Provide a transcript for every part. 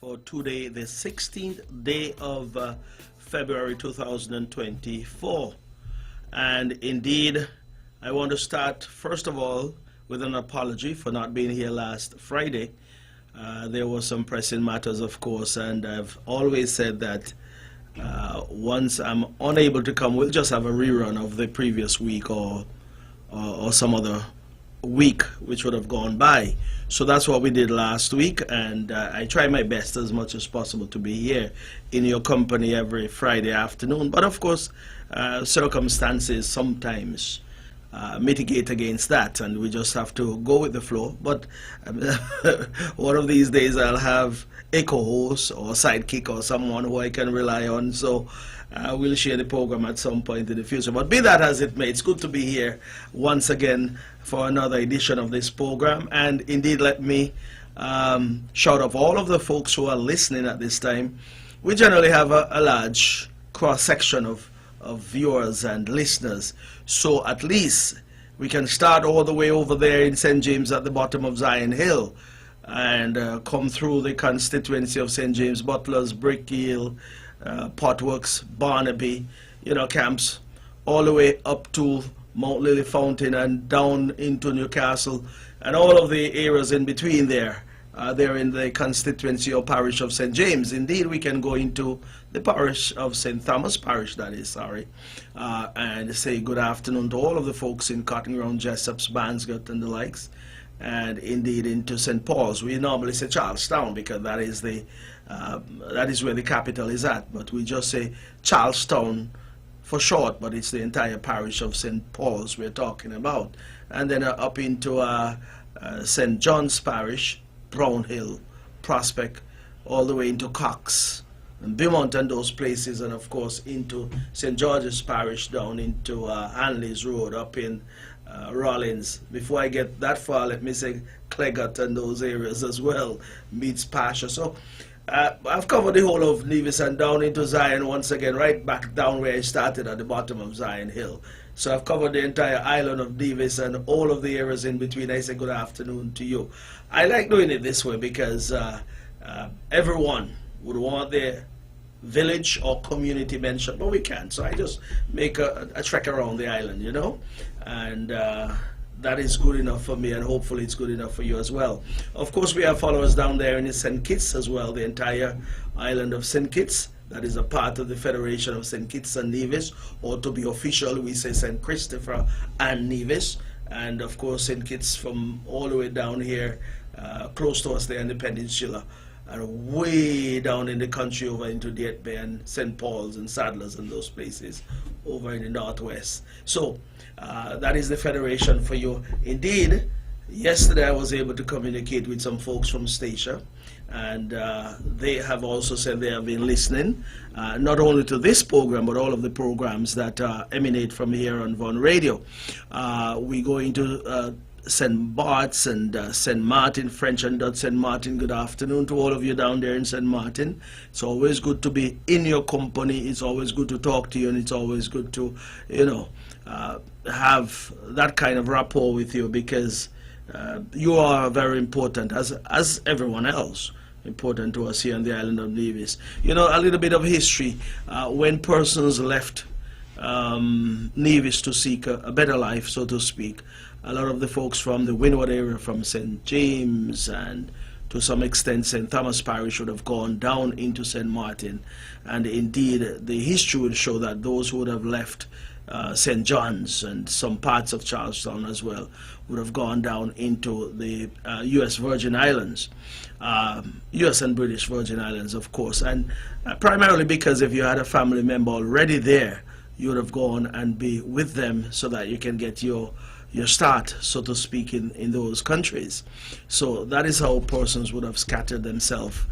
for today, the 16th day of February 2024. And indeed, I want to start first of all with an apology for not being here last Friday. There were some pressing matters, of course, and I've always said that once I'm unable to come, we'll just have a rerun of the previous week or some other week which would have gone by. So that's what we did last week, and I try my best as much as possible to be here in your company every Friday afternoon. But of course, circumstances sometimes mitigate against that, and we just have to go with the flow. But one of these days I'll have a co-host or a sidekick or someone who I can rely on, so we'll share the program at some point in the future. But be that as it may, it's good to be here once again for another edition of this program. And indeed, let me shout out all of the folks who are listening at this time. We generally have a large cross-section of viewers and listeners, so at least we can start all the way over there in St. James at the bottom of Zion Hill and come through the constituency of St. James, Butlers, Brick Hill, Potworks, Barnaby, camps, all the way up to Mount Lily Fountain and down into Newcastle, and all of the areas in between there. They're in the constituency or parish of St. James. Indeed, we can go into the parish of St. Thomas Parish, and say good afternoon to all of the folks in Cotton Ground, Jessops, Bansgott, and the likes, and indeed into St. Paul's. We normally say Charlestown because that is where the capital is at, but we just say Charlestown for short, but it's the entire parish of St. Paul's we're talking about. And then up into St. John's Parish, Brown Hill, Prospect, all the way into Cox and Beaumont and those places, and of course into St. George's Parish, down into Hanley's Road, up in Rollins. Before I get that far, let me say Cleggott and those areas as well, meets Pasha. So I've covered the whole of Nevis and down into Zion once again, right back down where I started at the bottom of Zion Hill. So I've covered the entire island of Nevis and all of the areas in between. I say good afternoon to you. I like doing it this way because everyone would want their village or community mentioned, but we can't. So I just make a trek around the island, and that is good enough for me, and hopefully it's good enough for you as well. Of course, we have followers down there in St. Kitts as well, the entire island of St. Kitts. That is a part of the Federation of St. Kitts and Nevis, or to be official, we say St. Christopher and Nevis. And of course, St. Kitts from all the way down here, close to us there in the peninsula, and way down in the country over into Diet Bay and St. Paul's and Sadlers and those places over in the northwest. So that is the Federation for you. Indeed, yesterday I was able to communicate with some folks from Statia, and they have also said they have been listening not only to this program but all of the programs that emanate from here on Von Radio. We go into St. Bart's and St. Martin, French and Dutch St. Martin. Good afternoon to all of you down there in St. Martin. It's always good to be in your company. It's always good to talk to you, and it's always good to have that kind of rapport with you, because you are very important, as everyone else, important to us here on the island of Nevis. A little bit of history. When persons left Nevis to seek a better life, so to speak, a lot of the folks from the Windward area, from St. James and to some extent St. Thomas Parish, would have gone down into St. Martin. And indeed, the history would show that those who would have left St. John's and some parts of Charlestown as well would have gone down into the U.S. Virgin Islands, U.S. and British Virgin Islands, of course, and primarily because if you had a family member already there, you would have gone and be with them so that you can get your start, so to speak, in those countries. So that is how persons would have scattered themselves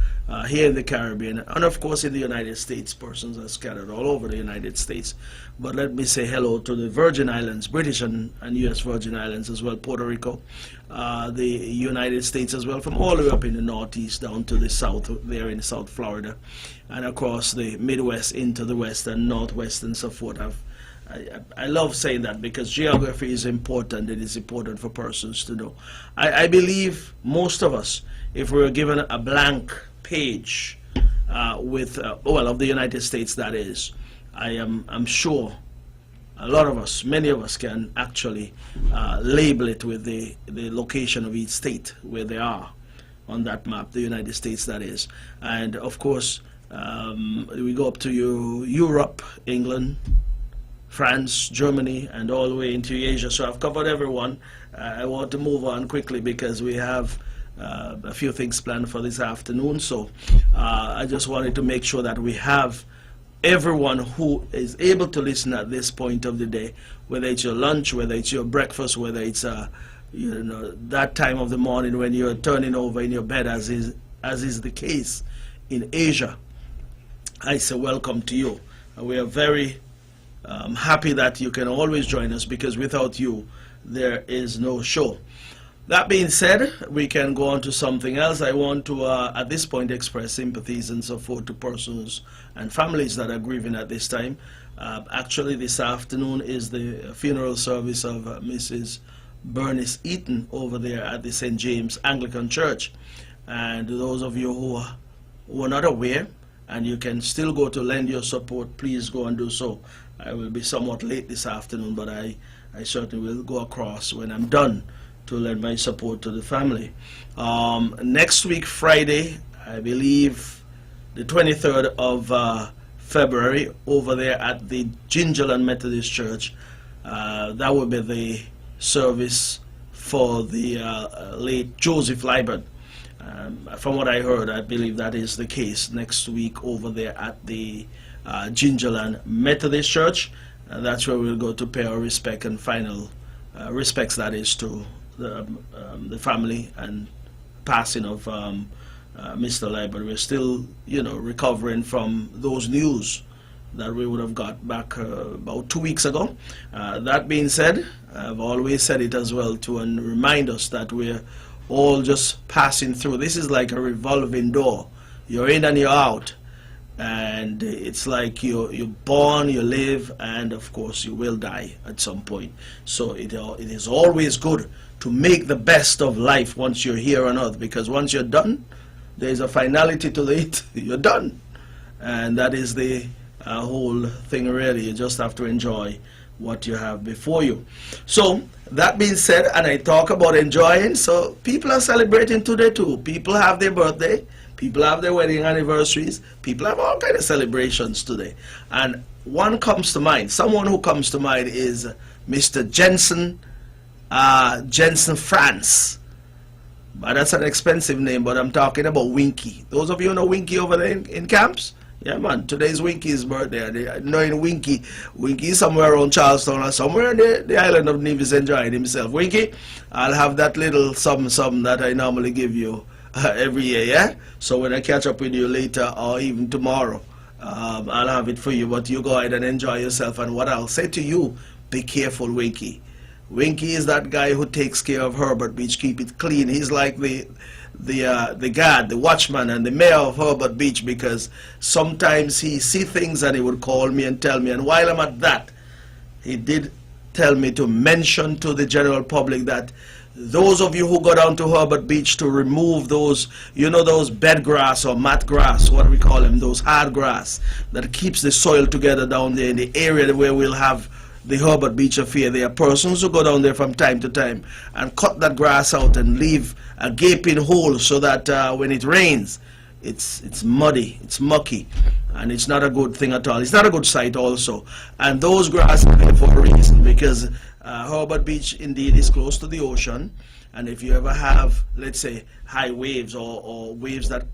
here in the Caribbean, and of course in the United States. Persons are scattered all over the United States. But let me say hello to the Virgin Islands, British and U.S. Virgin Islands as well, Puerto Rico, the United States as well, from all the way up in the northeast down to the south there in South Florida, and across the Midwest into the west and northwest and so forth. I love saying that because geography is important. It is important for persons to know. I believe most of us, if we were given a blank page of the United States, that is. I'm sure a lot of us, many of us, can actually label it with the location of each state where they are on that map, the United States, that is. And of course, we go up to Europe, England, France, Germany, and all the way into Asia. So I've covered everyone. I want to move on quickly because we have a few things planned for this afternoon. So I just wanted to make sure that we have everyone who is able to listen at this point of the day, whether it's your lunch, whether it's your breakfast, whether it's that time of the morning when you're turning over in your bed, as is the case in Asia. I say welcome to you. We are very happy that you can always join us, because without you there is no show. That being said, we can go on to something else. I want to at this point express sympathies and support to persons and families that are grieving at this time. Actually, this afternoon is the funeral service of Mrs. Bernice Eaton over there at the St. James Anglican Church. And those of you who are not aware, and you can still go to lend your support, please go and do so. I will be somewhat late this afternoon, but I certainly will go across when I'm done to lend my support to the family. Next week, Friday, I believe the 23rd of February, over there at the Gingerland Methodist Church, that will be the service for the late Joseph Liebert. From what I heard, I believe that is the case next week over there at the Gingerland Methodist Church. That's where we'll go to pay our respect and final respects, that is, to the family and passing of Mr. Liebert. We're still, recovering from those news that we would have got back about 2 weeks ago. That being said, I've always said it as well to remind us that we're all just passing through. This is like a revolving door. You're in and you're out, and it's like you're born, you live, and of course you will die at some point. So it is always good to make the best of life once you're here on earth, because once you're done, there's a finality to it. You're done, and that is the whole thing, really. You just have to enjoy what you have before you. So that being said, and I talk about enjoying, so people are celebrating today too. People have their birthday, people have their wedding anniversaries, people have all kinds of celebrations today. And one comes to mind, someone who comes to mind is Mr. Jensen France. But that's an expensive name, but I'm talking about Winky. Those of you who know Winky over there in camps? Yeah, man, today's Winky's birthday. Knowing Winky is somewhere around Charlestown or somewhere in the island of Nevis enjoying himself. Winky, I'll have that little something that I normally give you every year, yeah? So when I catch up with you later or even tomorrow, I'll have it for you. But you go ahead and enjoy yourself. And what I'll say to you, be careful, Winky. Winky is that guy who takes care of Herbert Beach, keep it clean. He's like the guard, the watchman, and the mayor of Herbert Beach, because sometimes he see things and he would call me and tell me. And while I'm at that, he did tell me to mention to the general public that those of you who go down to Herbert Beach to remove those, those bed grass or mat grass, what we call them, those hard grass that keeps the soil together down there in the area where we'll have the Herbert Beach affair. There are persons who go down there from time to time and cut that grass out and leave a gaping hole so that when it rains, it's muddy, it's mucky, and it's not a good thing at all. It's not a good sight also. And those grasses are there for a reason, because Herbert Beach indeed is close to the ocean, and if you ever have, let's say, high waves or waves that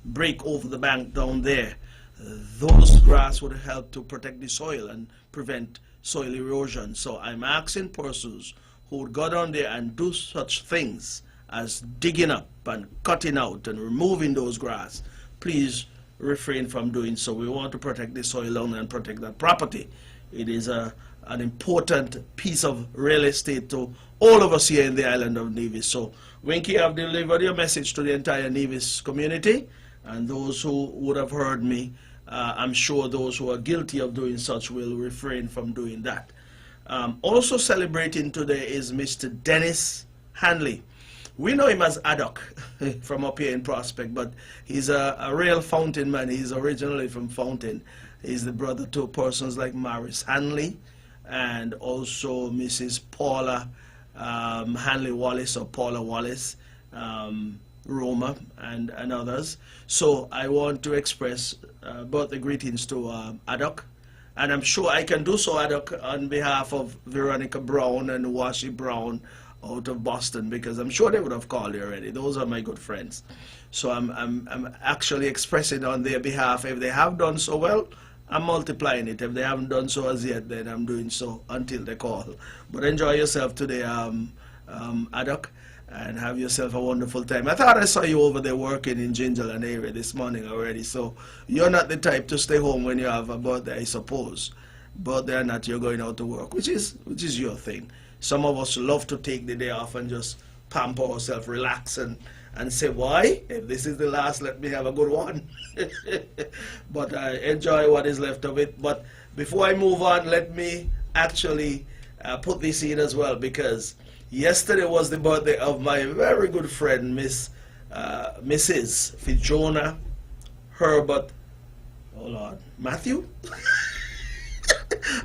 break over the bank down there, those grass would help to protect the soil and prevent soil erosion. So I'm asking persons who would go down there and do such things as digging up and cutting out and removing those grass, please refrain from doing so. We want to protect the soil down there and protect that property. It is an important piece of real estate to all of us here in the island of Nevis. So Winky, I've delivered your message to the entire Nevis community, and those who would have heard me, I'm sure those who are guilty of doing such will refrain from doing that. Also celebrating today is Mr. Dennis Hanley. We know him as Adok from up here in Prospect, but he's a real Fountain man. He's originally from Fountain. He's the brother to persons like Maris Hanley and also Mrs. Paula Hanley Wallace or Paula Wallace, Roma, and others. So I want to express birthday greetings to Adok. And I'm sure I can do so, Adok, on behalf of Veronica Brown and Washi Brown out of Boston, because I'm sure they would have called you already. Those are my good friends. So I'm actually expressing on their behalf. If they have done so, well, I'm multiplying it. If they haven't done so as yet, then I'm doing so until they call. But enjoy yourself today, Adok, and have yourself a wonderful time. I thought I saw you over there working in Gingerland area this morning already, so you're not the type to stay home when you have a birthday, I suppose. But they're not, you're going out to work, which is your thing. Some of us love to take the day off and just pamper ourselves, relax, and say, why? If this is the last, let me have a good one. But I enjoy what is left of it. But before I move on, let me actually put this in as well, because yesterday was the birthday of my very good friend, Mrs. Fitzjona Herbert, oh Lord, Matthew?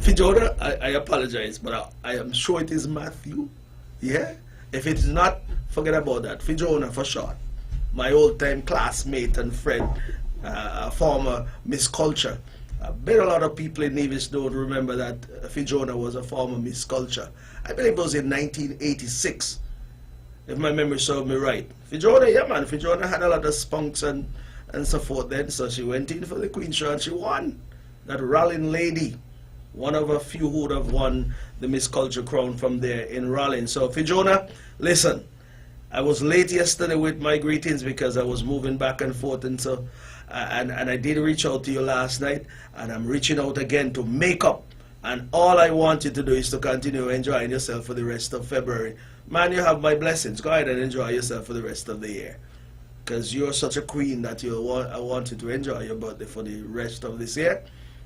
Fitzjona, I apologize, but I am sure it is Matthew. Yeah? If it's not, forget about that. Fitzjona for short. My old-time classmate and friend, former Miss Culture. I bet a lot of people in Nevis don't remember that Fitzjona was a former Miss Culture. I believe it was in 1986, if my memory serves me right. Fitzjona, yeah man, Fitzjona had a lot of spunks and so forth then, so she went in for the Queen Show and she won. That Rollin lady, one of a few who would have won the Miss Culture crown from there in Rollin. So Fitzjona, listen, I was late yesterday with my greetings because I was moving back and forth, and so and I did reach out to you last night, and I'm reaching out again to make up. And all I want you to do is to continue enjoying yourself for the rest of February. Man, you have my blessings. Go ahead and enjoy yourself for the rest of the year, because you're such a queen that I want you to enjoy your birthday for the rest of this year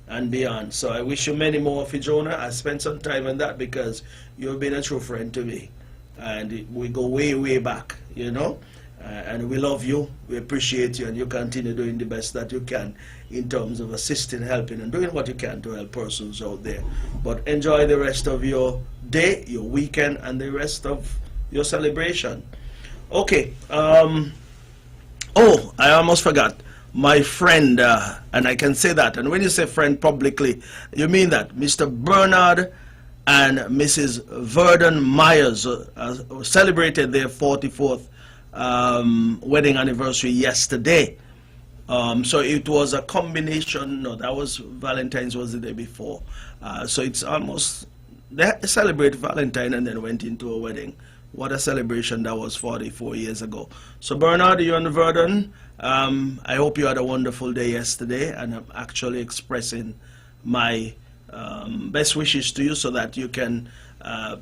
and beyond. So I wish you many more, Fitzjona. I spent some time on that because you've been a true friend to me, and we go way, way back, you know. And we love you, we appreciate you, and you continue doing the best that you can in terms of assisting, helping, and doing what you can to help persons out there. But enjoy the rest of your day, your weekend, and the rest of your celebration. Okay, oh, I almost forgot. My friend, and I can say that, and when you say friend publicly, you mean that. Mr. Bernard and Mrs. Verdon Myers celebrated their 44th wedding anniversary yesterday. So it was a combination. No, that was Valentine's was the day before. So it's almost, they celebrated Valentine and then went into a wedding. What a celebration that was 44 years ago. So Bernard, you and Verdon, I hope you had a wonderful day yesterday, and I'm actually expressing my best wishes to you so that you can,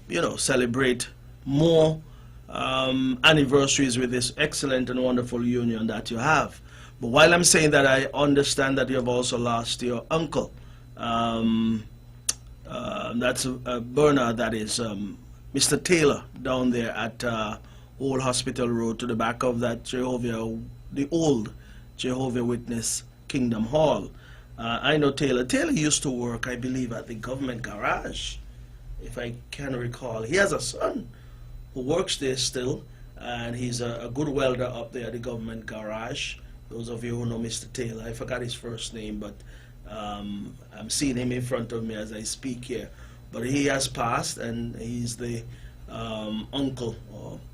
you know, celebrate more anniversaries with this excellent and wonderful union that you have. But while I'm saying that, I understand that you have also lost your uncle. That's Bernard, that is Mr. Taylor down there at Old Hospital Road, to the back of that Jehovah, the old Jehovah Witness Kingdom Hall. I know Taylor. Taylor used to work, I believe, at the government garage, if I can recall. He has a son who works there still, and he's a good welder up there at the government garage. Those of you who know Mr. Taylor, I forgot his first name, but I'm seeing him in front of me as I speak here. But he has passed, and he's the uncle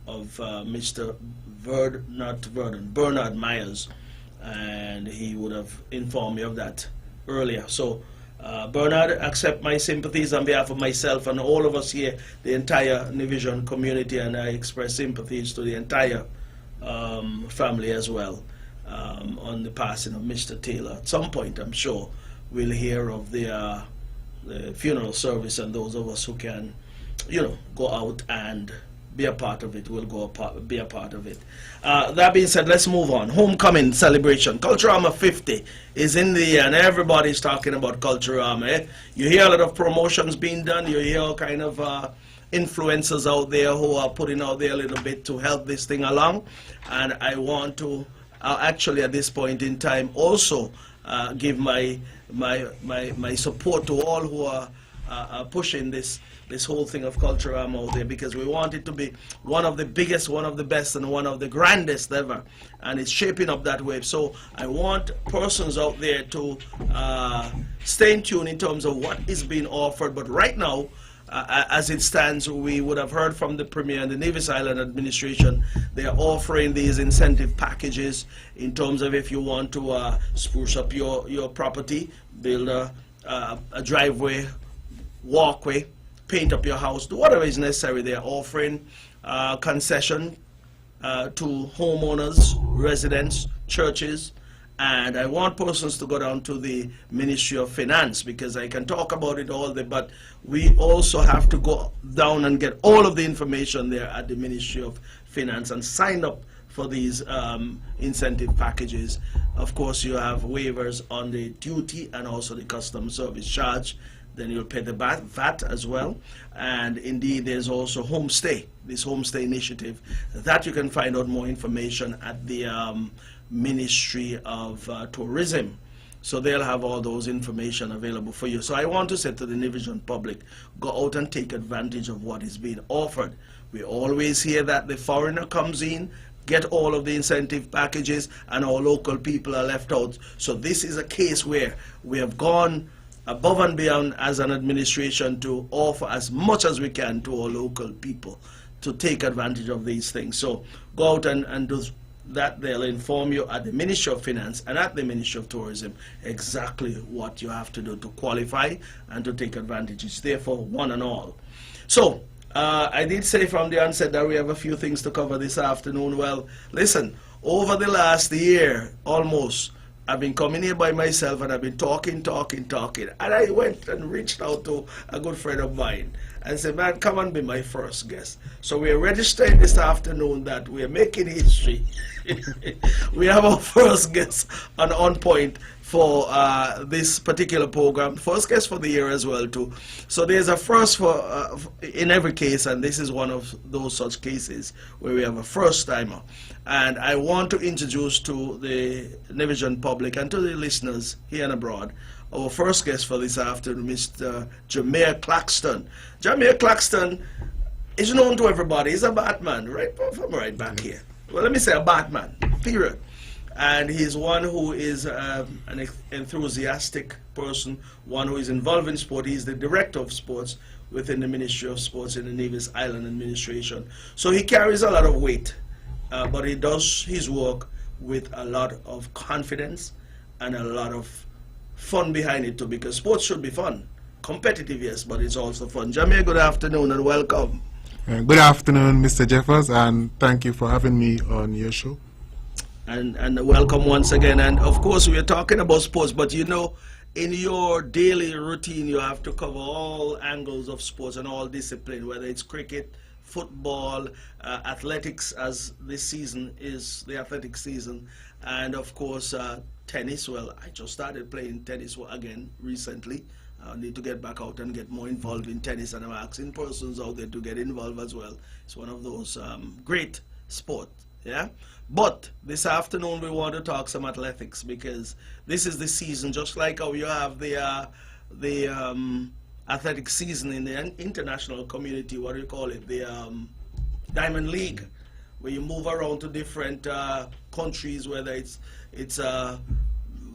of Mr. Bernard Myers, and he would have informed me of that earlier. So Bernard, accept my sympathies on behalf of myself and all of us here, the entire Nevision community, and I express sympathies to the entire family as well on the passing of Mr. Taylor. At some point, I'm sure we'll hear of the funeral service, and those of us who can, you know, go out and be a part of it will be a part of it. That being said, let's move on. Homecoming celebration. Culturama 50 is in the air, and everybody's talking about Culturama. You hear a lot of promotions being done. You hear all kind of influencers out there who are putting out there a little bit to help this thing along. And I want to actually at this point in time also give my support to all who are pushing this whole thing of Culturama out there, because we want it to be one of the biggest, one of the best, and one of the grandest ever, and it's shaping up that way. So I want persons out there to stay in tune in terms of what is being offered. But right now, as it stands, we would have heard from the Premier and the Nevis Island Administration. They are offering these incentive packages in terms of if you want to spruce up your property, build a driveway, walkway, paint up your house, do whatever is necessary. They are offering concession to homeowners, residents, churches, and I want persons to go down to the Ministry of Finance, because I can talk about it all day, but we also have to go down and get all of the information there at the Ministry of Finance and sign up for these incentive packages. Of course, you have waivers on the duty and also the customs service charge. Then you'll pay the VAT as well. And indeed, there's also homestay, this homestay initiative, that you can find out more information at the Ministry of Tourism. So they'll have all those information available for you. So I want to say to the Nevision public, go out and take advantage of what is being offered. We always hear that the foreigner comes in, get all of the incentive packages, and our local people are left out. So this is a case where we have gone above and beyond as an administration to offer as much as we can to our local people to take advantage of these things. So go out and do that. They'll inform you at the Ministry of Finance and at the Ministry of Tourism exactly what you have to do to qualify and to take advantage. It's there for one and all. So I did say from the onset that we have a few things to cover this afternoon. Well, listen, over the last year almost, I've been coming here by myself and I've been talking. And I went and reached out to a good friend of mine and said, man, come and be my first guest. So we're registering this afternoon that we're making history. We have our first guest on point for this particular program. First guest for the year as well too. So there's a first for in every case, and this is one of those such cases where we have a first timer. And I want to introduce to the Nevision public and to the listeners here and abroad our first guest for this afternoon, Mr. Jamir Claxton. Jamir Claxton is known to everybody. He's a Batman, right from right back here. Well, let me say a Batman, period. And he's one who is an enthusiastic person, one who is involved in sport. He's the Director of Sports within the Ministry of Sports in the Nevis Island Administration. So he carries a lot of weight. But he does his work with a lot of confidence and a lot of fun behind it too, because sports should be fun. Competitive, yes, but it's also fun. Jamir, good afternoon and welcome. Good afternoon, Mr. Jeffers, and thank you for having me on your show. And welcome once again. And of course, we are talking about sports, but you know, in your daily routine, you have to cover all angles of sports and all discipline, whether it's cricket, football, athletics, as this season is the athletic season, and of course tennis. Well, I just started playing tennis again recently. I need to get back out and get more involved in tennis, and I'm asking persons out there to get involved as well. It's one of those great sports, yeah? But this afternoon we want to talk some athletics, because this is the season, just like how you have the athletic season in the international community, what do you call it, the Diamond League, where you move around to different countries, whether it's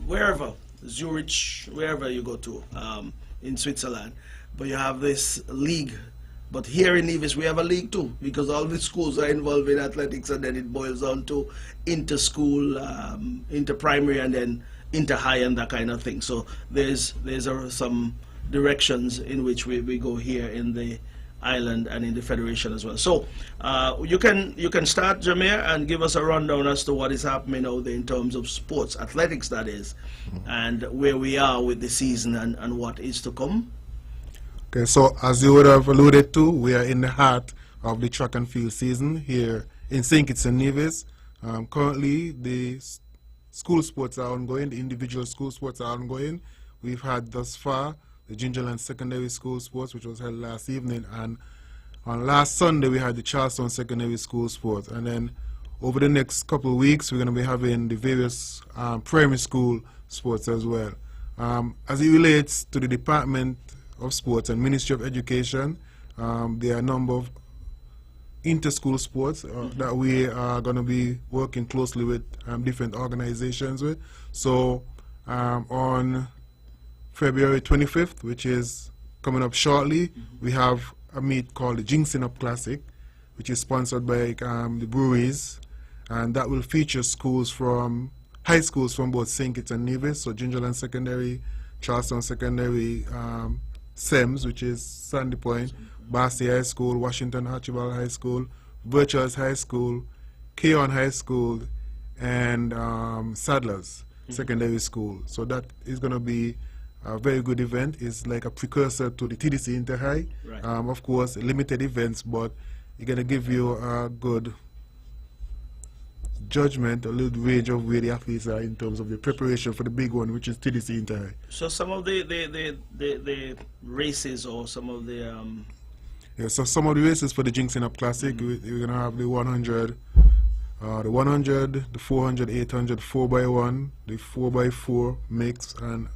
wherever, Zurich, wherever you go to, in Switzerland. But you have this league. But here in Nevis we have a league too, because all the schools are involved in athletics, and then it boils down to inter-school, inter-primary, and then inter-high and that kind of thing. So there's some directions in which we go here in the island and in the federation as well. So you can start, Jamir, and give us a rundown as to what is happening out there in terms of sports, athletics that is, and where we are with the season and what is to come. Okay, so as you would have alluded to, we are in the heart of the track and field season here in St. Kitts and Nevis. Currently, the school sports are ongoing, the individual school sports are ongoing. We've had thus far the Gingerland Secondary School Sports, which was held last evening, and On last Sunday, we had the Charleston Secondary School Sports, and then over the next couple of weeks, we're going to be having the various primary school sports as well. As it relates to the Department of Sports and Ministry of Education, there are a number of inter-school sports that we are going to be working closely with different organizations with. So on February 25th, which is coming up shortly, we have a meet called the Jinxing Up Classic, which is sponsored by the breweries, and that will feature schools from high schools from both St. Kitts and Nevis, so Gingerland Secondary, Charleston Secondary, SEMS, which is Sandy Point, Barcy High School, Washington Archibald High School, Virtuous High School, Keon High School, and Sadler's Secondary School. So that is going to be a very good event. It's like a precursor to the TDC Inter-High. Right. Of course, limited events, but it's going to give you a good judgment, a little range of where the athletes are in terms of the preparation for the big one, which is TDC Inter-High. So some of the races or some of the yeah, so some of the races for the Jinxing Up Classic, we're going to have the 100, the 100, the 400, 800, 4x1, the 4x4 mix, and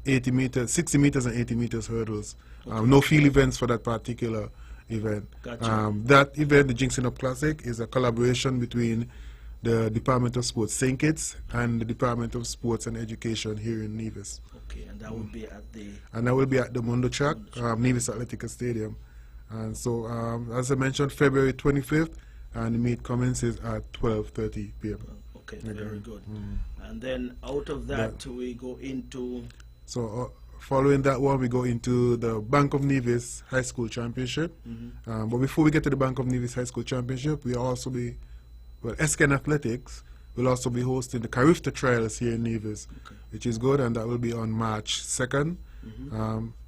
80 meters, 60 meters and 80 meters hurdles. No field events for that particular event. Gotcha. That event, the Jinxing Up Classic, is a collaboration between the Department of Sports St. Kitts and the Department of Sports and Education here in Nevis. Okay, and that will be at the... And that will be at the Mundo Track, Nevis Athletic Stadium. And so, as I mentioned, February 25th, and the meet commences at 12:30 p.m. Okay, very good. And then out of that, we go into... So, following that one, we go into the Bank of Nevis High School Championship. But before we get to the Bank of Nevis High School Championship, we'll also be, well, SKN Athletics will also be hosting the Carifta Trials here in Nevis, which is good, and that will be on March 2nd.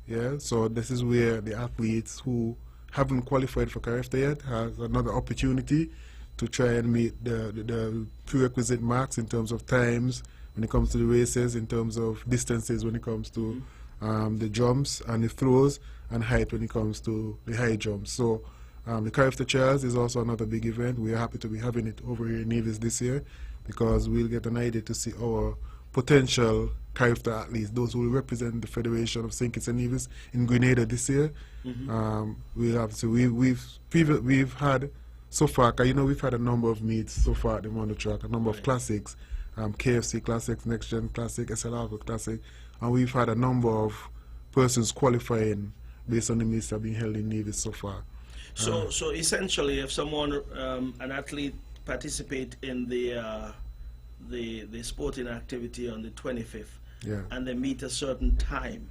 Yeah, so this is where the athletes who haven't qualified for Carifta yet has another opportunity to try and meet the prerequisite marks in terms of times when it comes to the races, in terms of distances when it comes to the jumps and the throws, and height when it comes to the high jumps. So the Carifta Trials is also another big event. We are happy to be having it over here in Nevis this year, because we'll get an idea to see our potential Carifta athletes, those who will represent the Federation of St. Kitts and Nevis in Grenada this year. We've had so far, you know, we've had a number of meets so far at the Mondo Track, a number of classics, KFC Classics, Next Gen Classic, SLR Classic, and we've had a number of persons qualifying based on the meets that have been held in Nevis so far. So essentially, if someone, an athlete, participate in the sporting activity on the 25th, and they meet a certain time,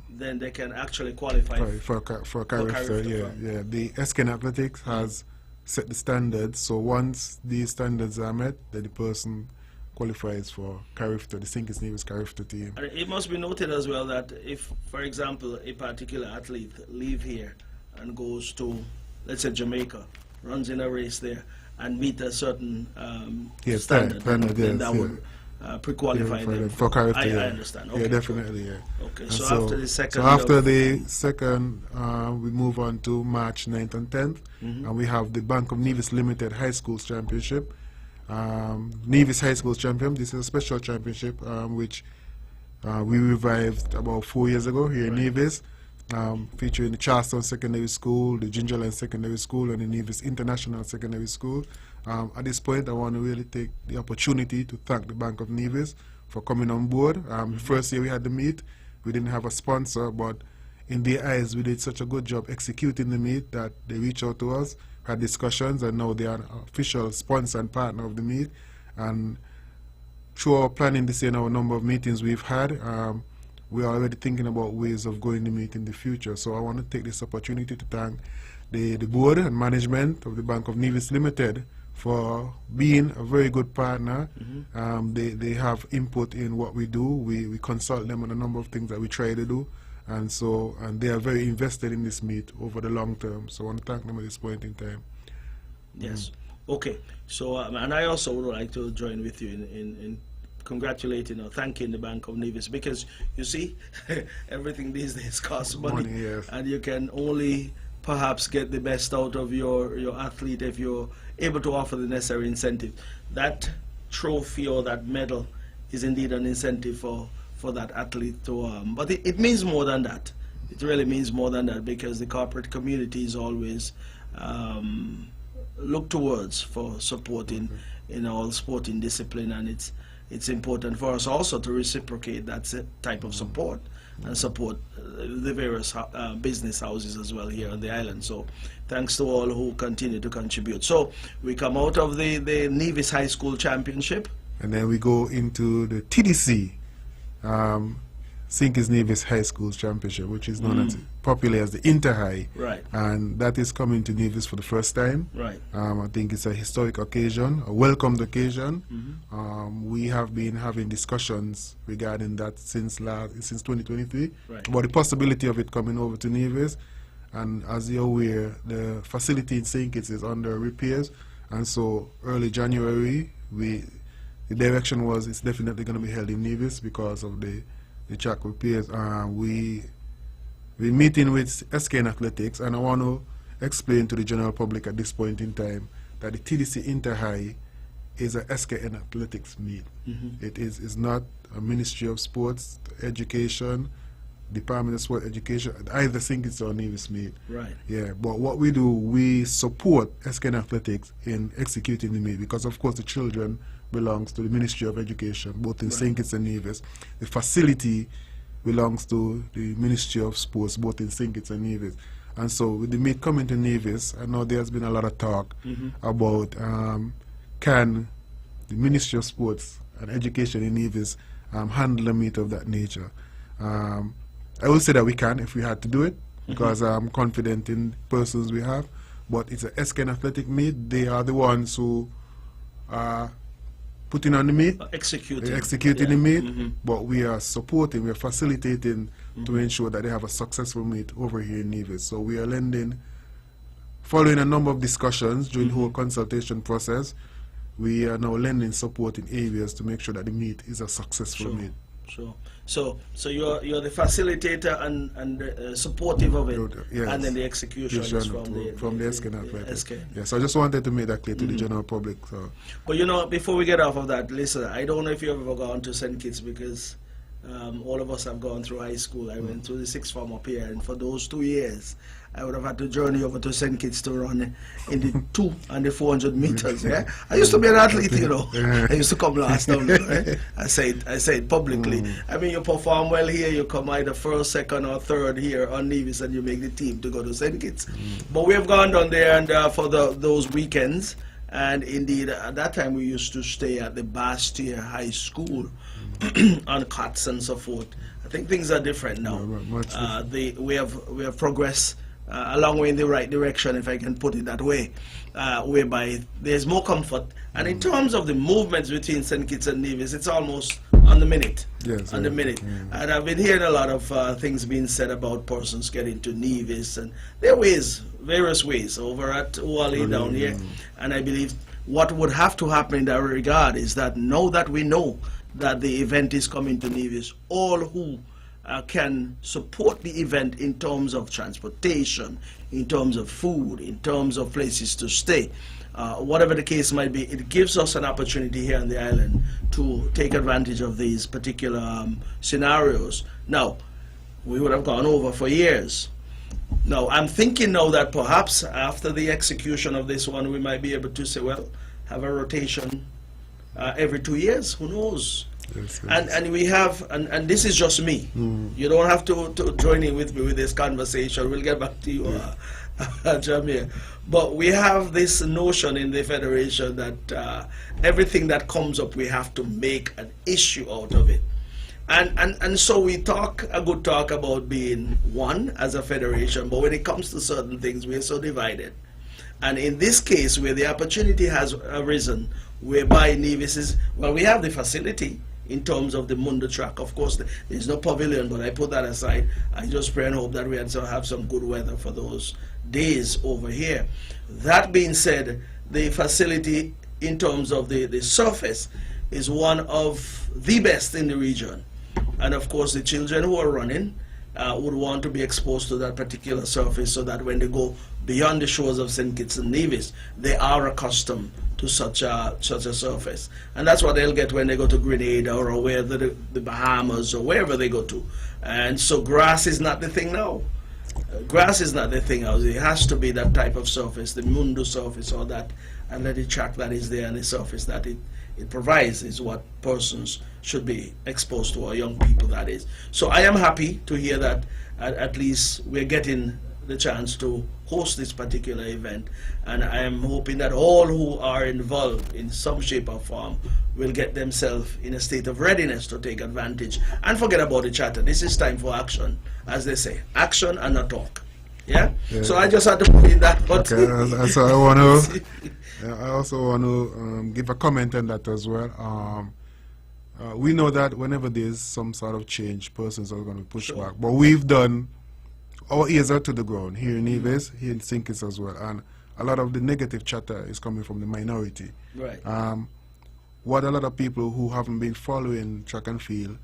then they can actually qualify for Carifta. Yeah. The SKN Athletics has set the standards, so once these standards are met, then the person qualifies for Carifta, the St. Kitts Nevis Carifta team. And it must be noted as well that if, for example, a particular athlete leave here and goes to, let's say, Jamaica, runs in a race there, and meet a certain standard, then that would pre-qualify them for Carifta. I understand. Okay, definitely. Okay, so after the second... So after the second, we move on to March 9th and 10th, and we have the Bank of Nevis Limited High Schools Championship. Nevis High Schools Championship, this is a special championship which we revived about 4 years ago here in Nevis, featuring the Charleston Secondary School, the Gingerland Secondary School, and the Nevis International Secondary School. At this point, I want to really take the opportunity to thank the Bank of Nevis for coming on board. The first year we had the meet, we didn't have a sponsor, but in their eyes, we did such a good job executing the meet that they reached out to us, had discussions, and now they are an official sponsor and partner of the meet. And through our planning this year and our number of meetings we've had, we are already thinking about ways of going to meet in the future. So I want to take this opportunity to thank the board and management of the Bank of Nevis Limited for being a very good partner. They have input in what we do. We consult them on a number of things that we try to do. And they are very invested in this meet over the long term. So I want to thank them at this point in time. Yes. Okay. So, and I also would like to join with you in congratulating or thanking the Bank of Nevis, because you see, everything these days costs money, yes. and you can only perhaps get the best out of your athlete if you're able to offer the necessary incentive. That trophy or that medal is indeed an incentive for that athlete to, but it means more than that. It really means more than that, because the corporate community is always look towards for supporting in all sporting discipline, and it's important for us also to reciprocate that type of support and support the various business houses as well here on the island. So thanks to all who continue to contribute. So we come out of the Nevis High School Championship. And then we go into the TDC, St. Kitts Nevis High School Championship, which is known as popularly as the Inter-High. Right. And that is coming to Nevis for the first time. Right. I think it's a historic occasion, a welcomed occasion. We have been having discussions regarding that since 2023, right, about the possibility of it coming over to Nevis. And as you're aware, the facility in St. Kitts is under repairs, and so early January, the direction was it's definitely going to be held in Nevis because of the track repairs. We're meeting with SKN Athletics, and I want to explain to the general public at this point in time that the TDC Inter-High is a SKN Athletics meet. It is not a Ministry of Sports, Education, Department of Sport Education, either St. Kitts or Nevis meet. Right. Yeah, but what we do, we support SKN Athletics in executing the meet, because of course the children belongs to the Ministry of Education, both in St. Kitts and Nevis. The facility belongs to the Ministry of Sports, both in St. Kitts and Nevis. And so with the meet coming to Nevis, I know there's been a lot of talk about can the Ministry of Sports and Education in Nevis handle a meet of that nature. I will say that we can if we had to do it, because I'm confident in persons we have, but it's a SKN Athletic meet. They are the ones who are putting on the meet, executing the meet, but we are supporting, we are facilitating to ensure that they have a successful meet over here in Nevis. So we are lending, following a number of discussions during the whole consultation process, we are now lending support in areas to make sure that the meet is a successful meet. Sure. So you're the facilitator and supportive of it, yes, and then the execution is from the SKN Athletics. Yes, I just wanted to make that clear to the general public. So. But you know, before we get off of that, listen, I don't know if you've ever gone to St. Kitts, because all of us have gone through high school. I went through the sixth form up here, and for those 2 years, I would have had to journey over to St. Kitts to run in the 200 and the 400 meters. Yeah, I used to be an athlete, you know. I used to come last down there. Right? I say it publicly. I mean, you perform well here, you come either first, second, or third here on Nevis, and you make the team to go to St. Kitts. But we have gone down there and for those weekends. And indeed, at that time, we used to stay at the Bastia High School on cots and so forth. I think things are different now. We have progressed a long way in the right direction, if I can put it that way, whereby there's more comfort. And in terms of the movements between St. Kitts and Nevis, it's almost on the minute. Yes, on the minute. And I've been hearing a lot of things being said about persons getting to Nevis, and there are ways, various ways, over at Uwali down here. And I believe what would have to happen in that regard is that now that we know that the event is coming to Nevis, all who can support the event in terms of transportation, in terms of food, in terms of places to stay, whatever the case might be, it gives us an opportunity here on the island to take advantage of these particular scenarios. Now, we would have gone over for years. Now, I'm thinking now that perhaps after the execution of this one, we might be able to say, well, have a rotation every 2 years, who knows? Yes, and we have, and this is just me. You don't have to join in with me with this conversation. We'll get back to you, Jamir. But we have this notion in the Federation that everything that comes up, we have to make an issue out of it. And so we talk a good talk about being one as a federation, but when it comes to certain things, we are so divided. And in this case, where the opportunity has arisen, whereby Nevis is, well, we have the facility in terms of the Mundo track. Of course, there's no pavilion, but I put that aside. I just pray and hope that we have some good weather for those days over here. That being said, the facility in terms of the surface is one of the best in the region. And of course, the children who are running would want to be exposed to that particular surface, so that when they go beyond the shores of St. Kitts and Nevis, they are accustomed to such a surface. And that's what they'll get when they go to Grenada or wherever the Bahamas or wherever they go to. And so grass is not the thing now. Grass is not the thing now. It has to be that type of surface, the Mundo surface, or that athletic track that is there, and the surface that it provides is what persons should be exposed to, or young people, that is. So I am happy to hear that at least we're getting the chance to host this particular event, and I am hoping that all who are involved in some shape or form will get themselves in a state of readiness to take advantage and forget about the chatter. This is time for action, as they say, action and not talk. Yeah? So I just had to put in that. But okay, so I want to. I also want to give a comment on that as well. We know that whenever there's some sort of change, persons are going to push back. But we've done, our ears are to the ground here in Nevis, here in St. Kitts as well. And a lot of the negative chatter is coming from the minority. Right. What a lot of people who haven't been following track and field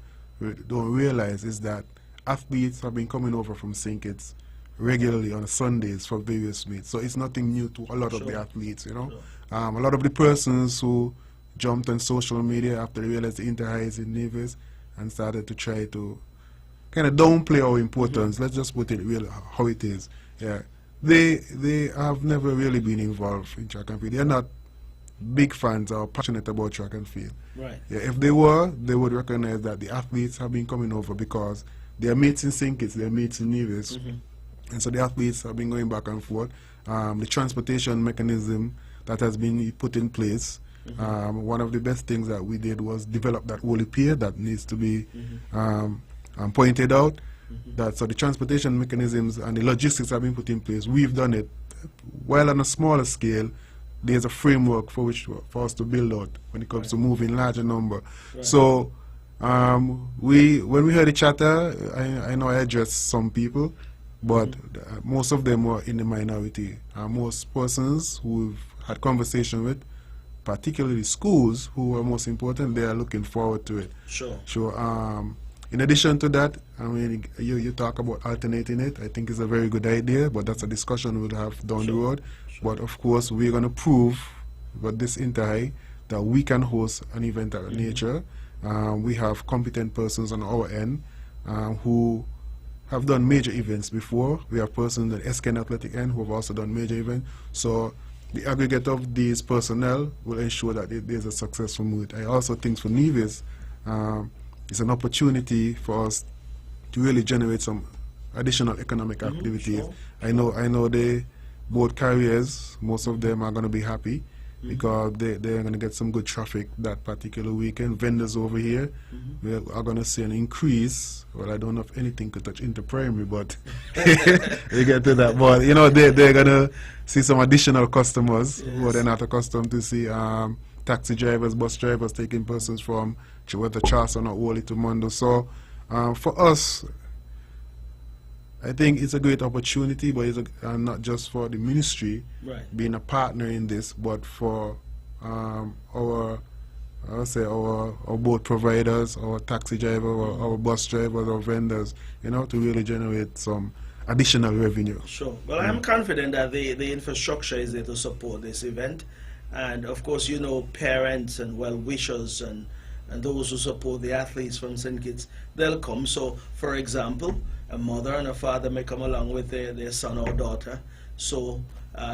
don't realize is that athletes have been coming over from St. Kitts regularly on Sundays for various meets. So it's nothing new to a lot of the athletes, you know. A lot of the persons who jumped on social media after they realized the Inter-High is in Nevis and started to try to kind of downplay our importance. Let's just put it real how it is. Yeah, they have never really been involved in track and field. They're not big fans or passionate about track and field. Right. Yeah, if they were, they would recognize that the athletes have been coming over because their mates in St. Kitts, their mates in Nevis. And so the athletes have been going back and forth. The transportation mechanism that has been put in place, one of the best things that we did was develop that holy pier that needs to be pointed out. So the transportation mechanisms and the logistics have been put in place. We've done it. While on a smaller scale, there's a framework for us to build out when it comes to moving larger number. So when we heard the chatter, I know I addressed some people, but most of them were in the minority. Most persons who we've had conversation with, particularly schools who are most important, they are looking forward to it. Sure. In addition to that, I mean, you talk about alternating it. I think it's a very good idea, but that's a discussion we'll have down the road. But of course, we're going to prove with this Inter-High that we can host an event of that nature. We have competent persons on our end who have done major events before. We have persons at SKN Athletic end who have also done major events. So the aggregate of these personnel will ensure that there's a successful meet. I also think for Nevis, it's an opportunity for us to really generate some additional economic activities. I know they both carriers, most of them are going to be happy because they're going to get some good traffic that particular weekend. Vendors over here we are going to see an increase. Well, I don't know if anything could touch into primary, but we get to that. But you know, they're going to see some additional customers who they're not accustomed to see. Taxi drivers, bus drivers taking persons from whether Charleston or Wally to Mondo. So for us, I think it's a great opportunity, but it's not just for the ministry being a partner in this, but for our boat providers, our taxi drivers, our bus drivers, our vendors, you know, to really generate some additional revenue. Sure. Well, I'm confident that the infrastructure is there to support this event. And of course, you know, parents and well-wishers and those who support the athletes from St. Kitts, they'll come. So, for example, a mother and a father may come along with their son or daughter. So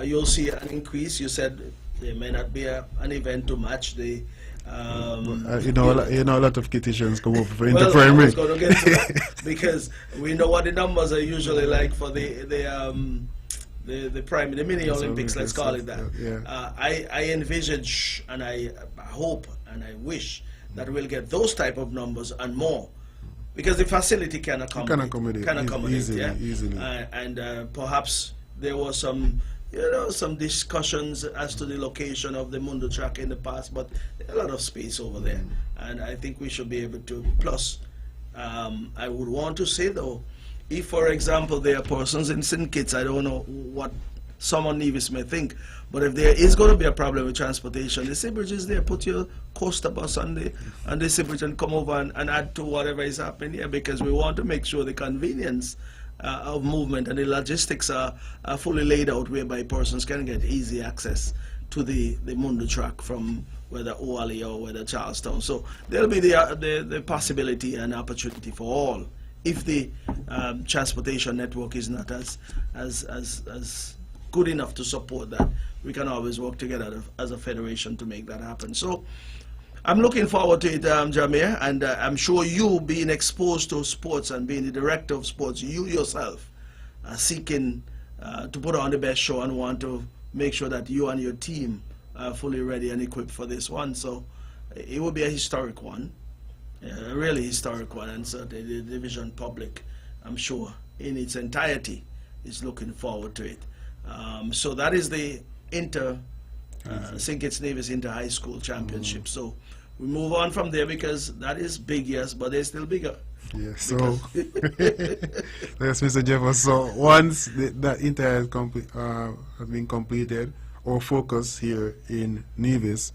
you'll see an increase. You said there may not be an event to match the... you know, a lot of Kittitians come over for inter-primary. I was going to get to that because we know what the numbers are usually like for the mini Olympics, let's call it that. I envisage and I hope and I wish that we'll get those type of numbers and more, because the facility can accommodate easily. And perhaps there was some discussions as to the location of the Mundo track in the past, but there's a lot of space over there, and I think we should be able to. Plus, I would want to say though, if, for example, there are persons in St. Kitts, I don't know what some on Nevis may think. But if there is going to be a problem with transportation, the Sea Bridge is there. Put your coaster bus on the Sea Bridge and come over and add to whatever is happening here, because we want to make sure the convenience of movement and the logistics are fully laid out, whereby persons can get easy access to the Mundo track from whether Oali or whether Charlestown. So there'll be the possibility and opportunity for all, if the transportation network is not as good enough to support that. We can always work together as a federation to make that happen. So I'm looking forward to it, Jamir, and I'm sure you, being exposed to sports and being the director of sports, you yourself are seeking to put on the best show and want to make sure that you and your team are fully ready and equipped for this one. So it will be a historic one, a really historic one, and so the division public, I'm sure, in its entirety is looking forward to it. So that is the St. Kitts Nevis Inter High School Championship. So we move on from there, because that is big, yes, but they're still bigger. Yeah, so yes, Mr. Jeffers. So once that Inter has been completed, our focus here in Nevis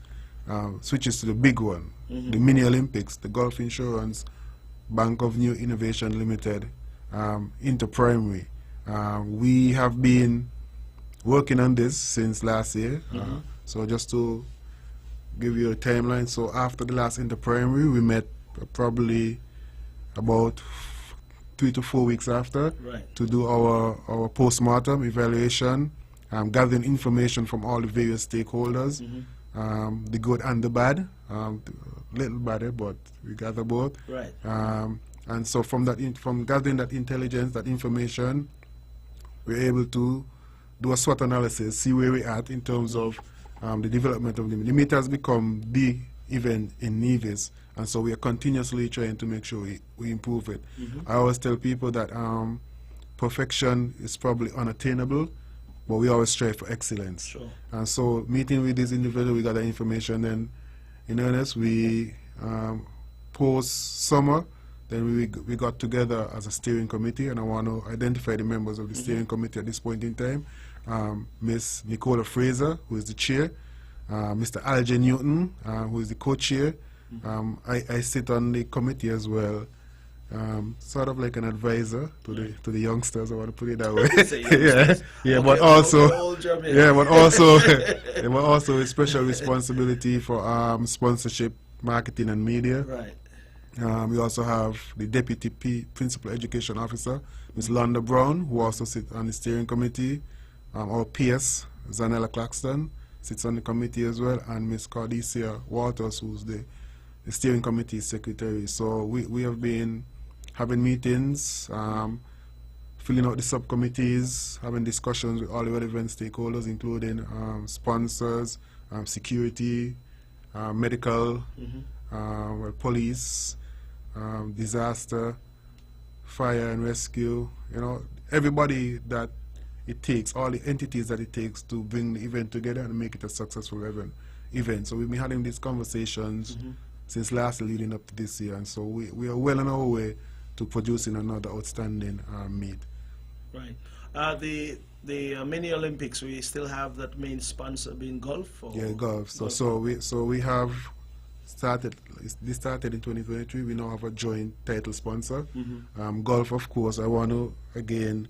switches to the big one, the Mini Olympics, the Golf Insurance Bank of New Innovation Limited, Inter Primary. We have been working on this since last year. So just to give you a timeline, so after the last inter-primary, we met probably about 3 to 4 weeks after, to do our post-mortem evaluation, gathering information from all the various stakeholders, the good and the bad, little better, but we gather both. And so from gathering that intelligence, that information, we're able to do a SWOT analysis, see where we're at in terms of the development of the meet. The meet has become the event in Nevis, and so we are continuously trying to make sure we improve it. I always tell people that perfection is probably unattainable, but we always strive for excellence. And so meeting with these individuals, we got the information, and in earnest, we post-summer, then we got together as a steering committee, and I want to identify the members of the steering committee at this point in time. Ms. Nicola Fraser, who is the chair, Mr. Alger Newton, who is the co-chair. I sit on the committee as well, sort of like an advisor to the youngsters, I want to put it that way. But also a special responsibility for sponsorship, marketing and media. We also have the Deputy Principal Education Officer, Ms. Londa Brown, who also sits on the steering committee. Our PS, Jamir Claxton, sits on the committee as well, and Ms. Cordesia Waters, who's the steering committee secretary. So we have been having meetings, filling out the subcommittees, having discussions with all the relevant stakeholders, including sponsors, security, medical, police, disaster, fire and rescue, everybody that it takes, all the entities that it takes to bring the event together and make it a successful event. So we've been having these conversations since last year leading up to this year, and so we are well on our way to producing another outstanding meet. The mini Olympics, we still have that main sponsor being golf? Or yeah, golf. So we have started. This started in 2023. We now have a joint title sponsor. Golf, of course. I want to again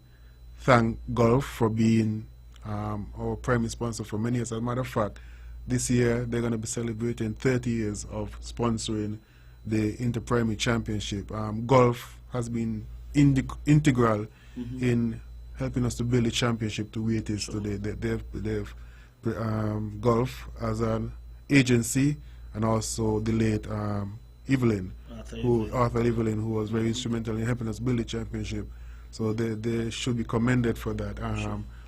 thank Golf for being our primary sponsor for many years. As a matter of fact, this year they're going to be celebrating 30 years of sponsoring the Inter-Primary Championship. Golf has been integral in helping us to build the championship to where it is today. They've Golf as an agency, and also the late Arthur Evelyn, who was very instrumental in helping us build the championship. So they should be commended for that.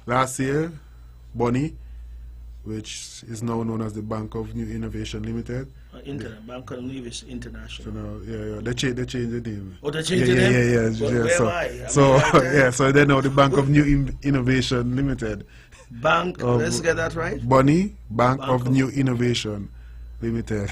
Last year, Bonnie, which is now known as the Bank of New Innovation Limited. Bank of Nevis International. So they changed the name. Oh, they changed the name? So they know the Bank of New Innovation Limited. Let's get that right? Bonnie, Bank of New Innovation Limited.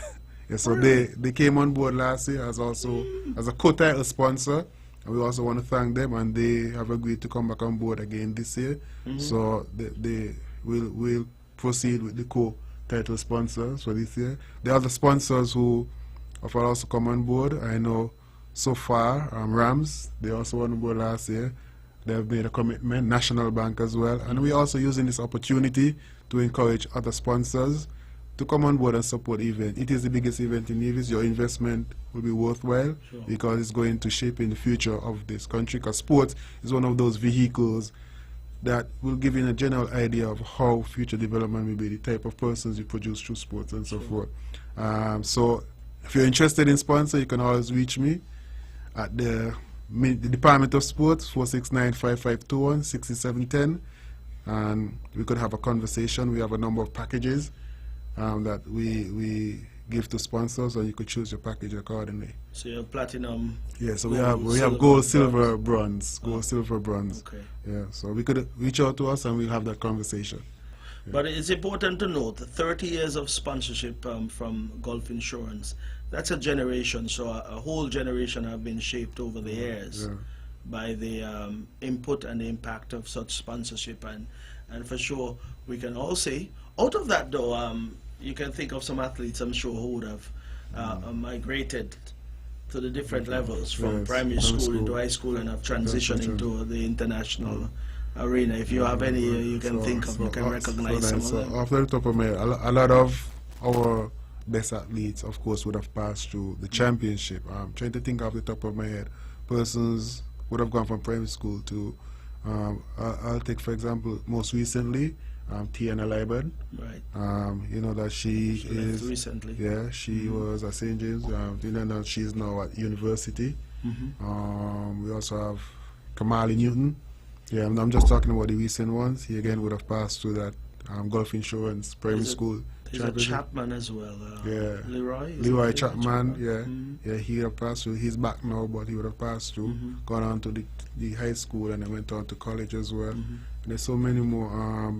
So they came on board last year as a co-title sponsor. And we also want to thank them, and they have agreed to come back on board again this year. So they will proceed with the co-title sponsors for this year. The other sponsors who have also come on board, I know so far, Rams, they also won on board last year. They have made a commitment, National Bank as well. And we're also using this opportunity to encourage other sponsors to come on board and support the event. It is the biggest event in Nevis. Your investment will be worthwhile because it's going to shape in the future of this country, because sports is one of those vehicles that will give you a general idea of how future development will be, the type of persons you produce through sports and so forth. So if you're interested in sponsor, you can always reach me at the Department of Sports, 469-5521-6710, and we could have a conversation. We have a number of packages that we give to sponsors, and you could choose your package accordingly. So you have platinum. Yeah, so we have gold, silver, bronze. Gold, silver, bronze. Okay. Yeah, so we could reach out to us and we'll have that conversation. Yeah. But it's important to note 30 years of sponsorship from Gulf Insurance. That's a generation, so a whole generation have been shaped over the years by the input and the impact of such sponsorship, and for sure we can all say out of that though, you can think of some athletes I'm sure who would have migrated to the different levels from primary school into high school and have transitioned into the international arena. If you have any you can think of, you can recognize some of them. Off the top of my head, a lot of our best athletes, of course, would have passed through the championship. I'm trying to think off the top of my head. Persons would have gone from primary school to, I'll take, for example, most recently, Tiana Liburn. Right. You know that she is recently. Yeah, she was at St. James. You know that she's now at university. We also have Kamali Newton. Yeah, I'm just talking about the recent ones. He again would have passed through that Gulf Insurance primary school. There's a Chapman as well. Leroy Chapman. Yeah, he would have passed through. He's back now, but he would have passed through, gone on to the high school, and then went on to college as well. And there's so many more.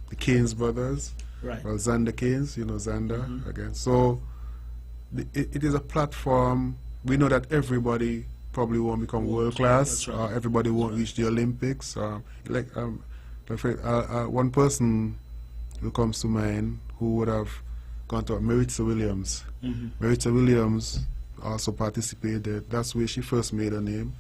The Keynes brothers, right? Well, Xander Keynes, you know Xander again. So it is a platform. We know that everybody probably won't become world class. Right. Everybody won't reach the Olympics. One person who comes to mind who would have gone to Maritza Williams. Maritza Williams also participated. That's where she first made her name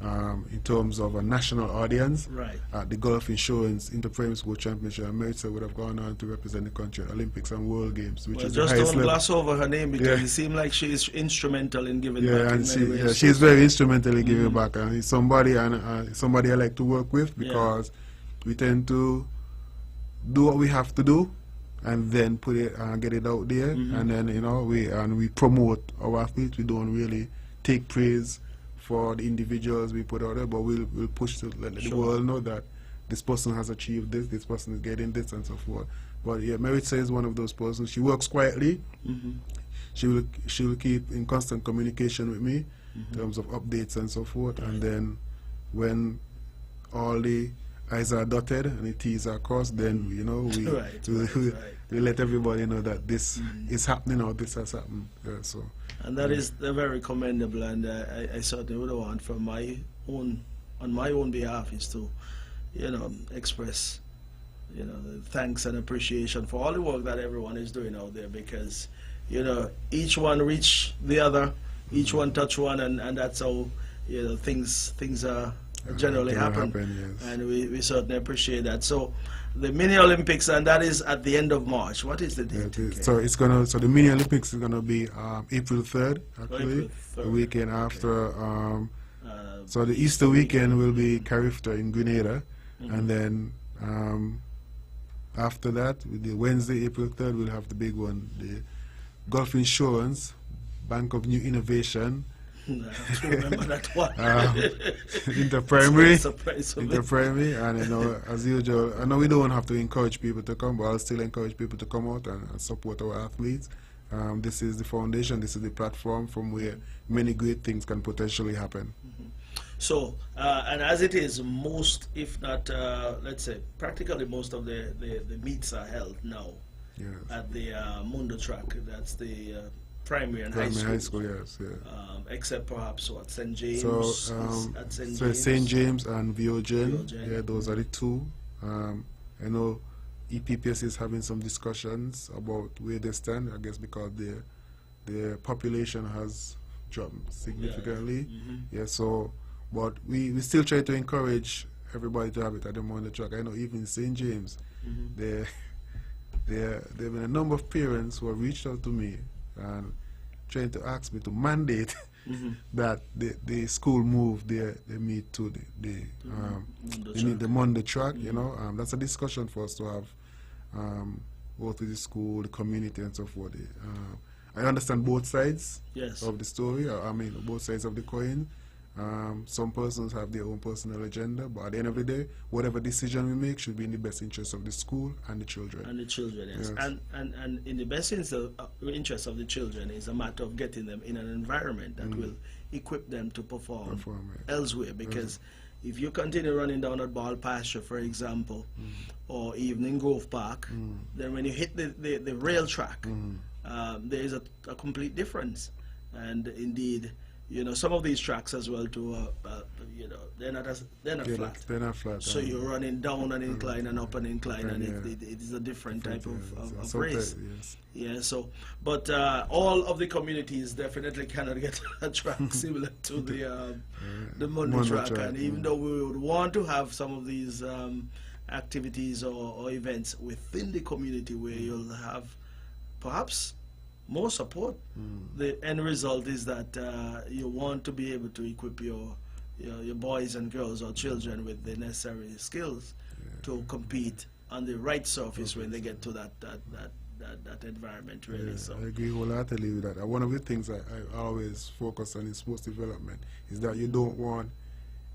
in terms of a national audience. Right. At the Gulf Insurance Inter-Primary School Championship. Maritza would have gone on to represent the country at Olympics and World Games, which is just the highest don't level. gloss over her name, because it seems like she is instrumental in giving back. And she's very instrumental in giving back, and it's somebody somebody I like to work with, because we tend to do what we have to do and then put it and get it out there, and then we promote our athletes. We don't really take praise for the individuals we put out there, but we'll push to let the world know that this person has achieved this person is getting this, and so forth. But yeah, Maritza is one of those persons. She works quietly. She will keep in constant communication with me in terms of updates and so forth, and then when all the I's are dotted and the T's are crossed, then we let everybody know that this is happening or this has happened. And that is very commendable, and I certainly would want on my own behalf is to, express, thanks and appreciation for all the work that everyone is doing out there, because, each one reach the other, each one touch one, and that's how, things are generally happen. And we certainly appreciate that. So the mini Olympics, and that is at the end of March. What is the date? So the mini Olympics is gonna be April 3rd, actually, April 3rd. The weekend after. So the Easter weekend will be Carifta in Grenada, and then after that, the Wednesday, April 3rd, we'll have the big one, the Gulf Insurance Bank of New Innovation. I have to remember that one. Inter-primary, and as usual, I know we don't have to encourage people to come, but I'll still encourage people to come out and support our athletes. This is the foundation, this is the platform from where many great things can potentially happen. So, and as it is, most, if not, let's say, practically most of the meets are held now at the Mundo track. That's the primary and Primary, high high school. school, yes, yeah. Except perhaps what, St. James? So, at St. so James. St. James and Viogen, Viogen. yeah, those are the two. I know EPPS is having some discussions about where they stand, I guess because their population has dropped significantly. Yeah, so, but we still try to encourage everybody to have it at the Monday track. I know even St. James, there have been a number of parents who have reached out to me and trying to ask me to mandate that the school move their meet to the Monday track. You know, that's a discussion for us to have, both with the school, the community, and so forth. I understand both sides of the story. I mean, both sides of the coin. Some persons have their own personal agenda, but at the end of the day, whatever decision we make should be in the best interest of the school and the children. And the children, yes. Yes. And in the best interest of the children is a matter of getting them in an environment that will equip them to perform elsewhere. Because if you continue running down at Ball Pasture, for example, or even in Grove Park, then when you hit the rail track, there is a complete difference. And indeed, you know, some of these tracks as well too, you know, they're not flat. They're not flat. So you're running down an incline and up an incline, and it is a different type of race. Yeah. So, but all of the communities definitely cannot get a track similar to the Monday track. And even though we would want to have some of these activities or events within the community where you'll have perhaps more support, the end result is that you want to be able to equip your boys and girls or children with the necessary skills to compete on the right surface when they get to that environment, really. So I agree wholeheartedly with that. One of the things I always focus on in sports development is that you don't want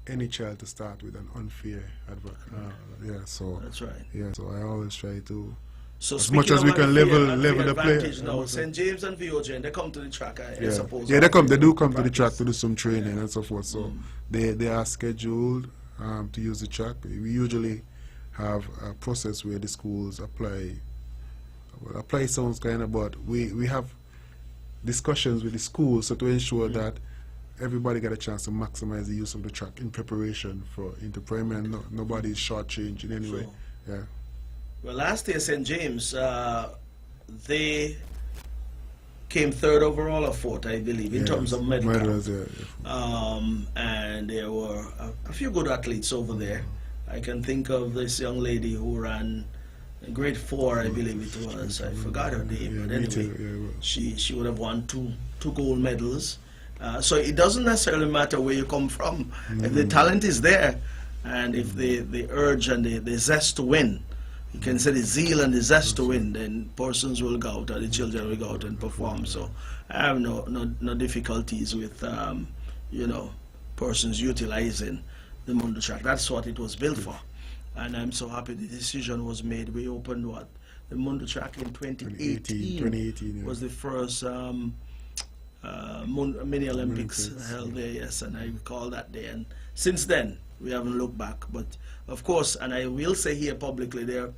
any child to start with an unfair advantage. So that's right. Yeah, so I always try to, so as much as we can level the play. Now, St. James and Viogen, they come to the track, I suppose. Yeah, they do come to the track to do some training and so forth. So they are scheduled to use the track. We usually have a process where the schools apply. Well, apply sounds kind of, but we have discussions with the schools so to ensure that everybody get a chance to maximize the use of the track in preparation for into primary, and nobody is shortchanged in any way. Yeah. Well, last year St. James, they came third overall or fourth, I believe, in terms of medals. And there were a few good athletes over there. I can think of this young lady who ran grade 4, I believe it was. I forgot her name, but anyway, she would have won two gold medals. So it doesn't necessarily matter where you come from. If the talent is there, and if the urge and the zest to win, you can say the zeal and the zest to win, then persons will go out, or the children will go out and perform. So I have no difficulties with you know, persons utilizing the Mundo track. That's what it was built for, and I'm so happy the decision was made. We opened the Mundo track in 2018. 2018 was the first mini Olympics held there. Yes, and I recall that day. And since then, we haven't looked back. But of course, and I will say here publicly, there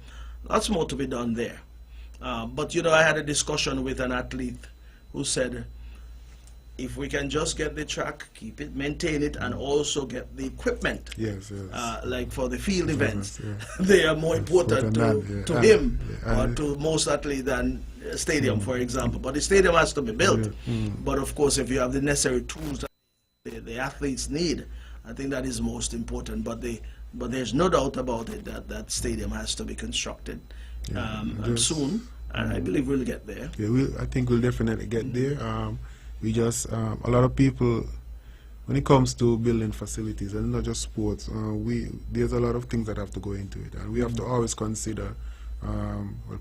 lots more to be done there. But you know, I had a discussion with an athlete who said, if we can just get the track, keep it, maintain it, and also get the equipment, like for the field events, they are more important to him or to most athletes than a stadium, for example. But the stadium has to be built. But of course, if you have the necessary tools that the athletes need, I think that is most important. But there's no doubt about it that that stadium has to be constructed and soon, and I believe we'll get there. Yeah, I think we'll definitely get there. We just a lot of people, when it comes to building facilities and not just sports, there's a lot of things that have to go into it, and we have to always consider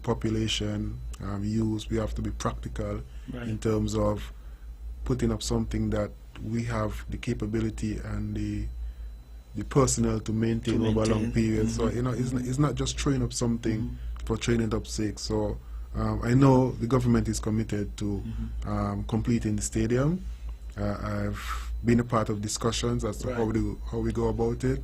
population, use. We have to be practical in terms of putting up something that we have the capability and the personnel to maintain over a long period. So you know, it's not just throwing up something for training up sake. So I know the government is committed to completing the stadium. I've been a part of discussions as to how we go about it.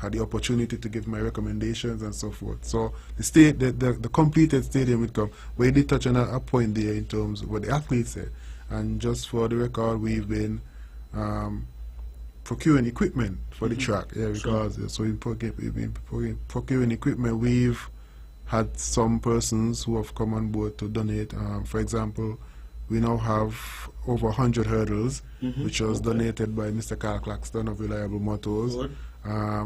had the opportunity to give my recommendations and so forth. So the completed stadium would come. We did touch on a point there in terms of what the athletes said. And just for the record, we've been procuring equipment for the track. Yeah, because so we've been procuring equipment. We've had some persons who have come on board to donate. For example, we now have over 100 hurdles, which was donated by Mr. Claxton of Reliable Motors.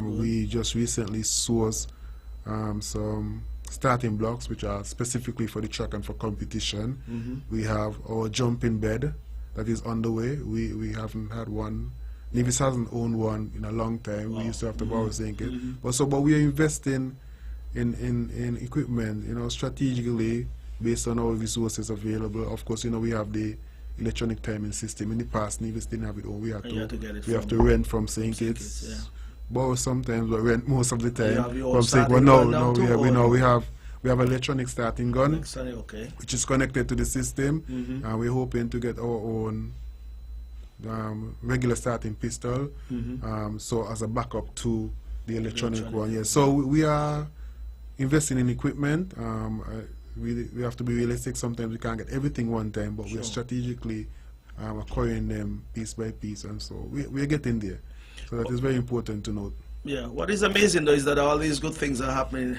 We just recently sourced some starting blocks, which are specifically for the track and for competition. We have our jumping bed that is on the way. We haven't had one. Nevis hasn't owned one in a long time. We used to have to borrow it. But we are investing in equipment, strategically based on our resources available. Of course, we have the electronic timing system. In the past, Nevis didn't have it all. We have to rent from St. Kitts. Borrow sometimes, but rent most of the time from St. Kitts. No, we have an electronic starting gun, which is connected to the system, and we're hoping to get our own regular starting pistol, so as a backup to the electronic one. Yeah. So we are investing in equipment. We have to be realistic. Sometimes we can't get everything one time, but we are strategically acquiring them piece by piece, and so we are getting there. So that is very important to note. Yeah. What is amazing though is that all these good things are happening,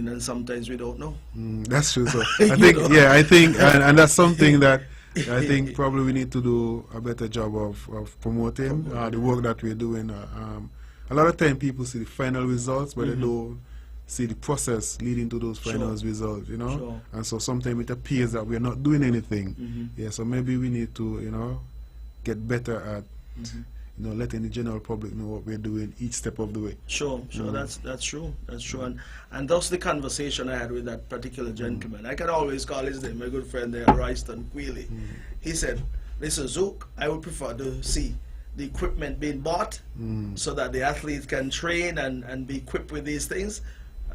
and sometimes we don't know. That's true. So I think, and that's something that I think probably we need to do a better job of promoting the work that we're doing. A lot of time people see the final results, but they don't see the process leading to those final results, and so sometimes it appears that we're not doing anything. Yeah, so maybe we need to, get better at, letting the general public know what we're doing each step of the way. Sure, that's true, and that's the conversation I had with that particular gentleman. I can always call his name, my good friend there, Royston Quealy. He said, listen, Zook, I would prefer to see the equipment being bought so that the athletes can train and be equipped with these things